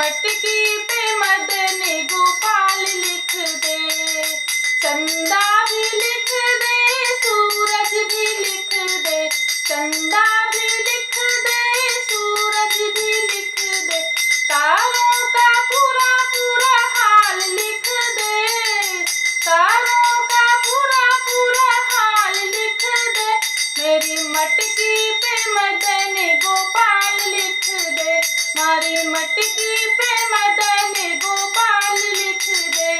मटकी पे मदन गोपाल लिख दे। चंदा भी लिख दे, सूरज भी लिख दे, चंदा भी लिख दे, सूरज भी लिख दे, तारों का पूरा पूरा हाल लिख दे, तारों का पूरा पूरा हाल लिख दे। मेरी मटकी पे मदन गोपाल लिख दे, मारी मटकी पे मदन गोपाल लिख दे।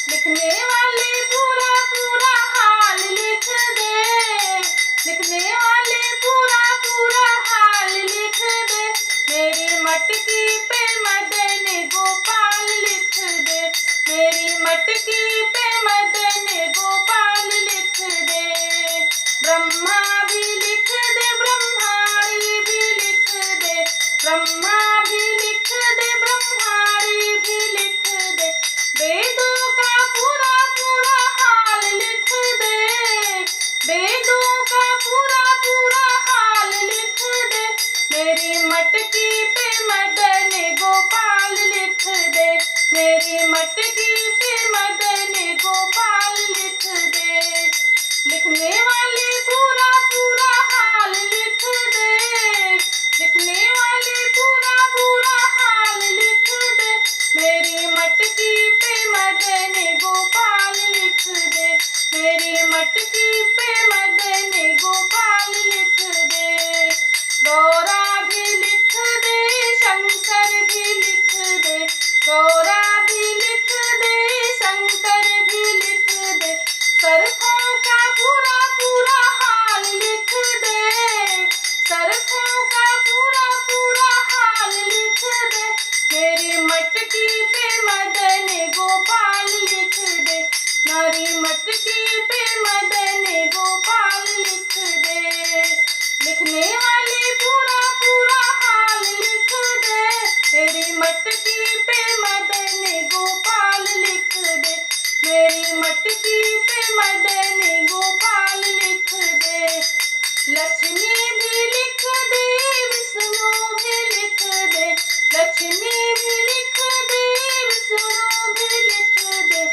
लिखने वाले पूरा पूरा हाल लिख दे, लिखने वाले पूरा पूरा हाल लिख दे। मेरी मटकी पे मदन गोपाल लिख दे, मेरी मटकी पे मदन गोपाल लिख दे। ब्रह्मा भी लिख दे, ब्रह्माणी भी लिख दे, ब्रह्मा भी लिख दे, ब्रह्माणी भी लिख दे। वेदों का पूरा पूरा हाल लिख दे, वेदों का पूरा पूरा हाल लिख दे। मेरी मटकी पे मदन गोपाल लिख दे, मेरी मटकी पे मदन गोपाल लिख दे। लिखने वाले पूरा पूरा हाल लिख दे, लिखने वाले पूरा पूरा हाल लिख दे। मेरी मटकी पे मदन गोपाल लिख दे, मेरी मटकी पे मदन गोपाल लिख दे। गौरा भी लिख दे, शंकर भी लिख दे, गौरा भी लिख दे, शंकर भी लिख दे। सरफों का पूरा पूरा हाल लिख दे, सरफों का पूरा पूरा हाल लिख दे। मेरी मटकी पे मदन गोपाल लिख दे, मारी मटकी पे मदन गोपाल लिख दे। लिखने वाले पूरा पूरा हाल लिख दे, मेरी मटकी पे मदन गोपाल लिख दे, मेरी मटकी पे मदन गोपाल लिख दे। लक्ष्मी भी लिख दे, विष्णु भी लिख दे, लक्ष्मी भी लिख दे, विष्णु भी लिख दे।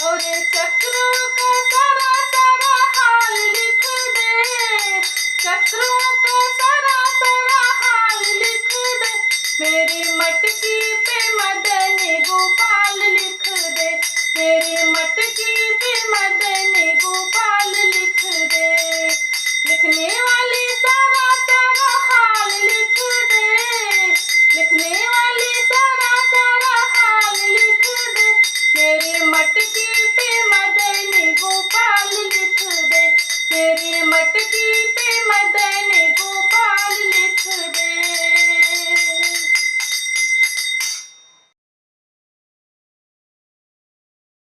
और चक्रों का सारा सारा हाल लिख दे, चक्रों का सारा सारा हाल लिख दे। मेरी मटकी पे मदन गोपाल लिख दे, मेरी मटकी पे मदन गोपाल लिख दे। लिखने वाले सारा सारा हाल लिख दे, लिखने वाले सारा सारा हाल लिख दे। मेरी मटकी पे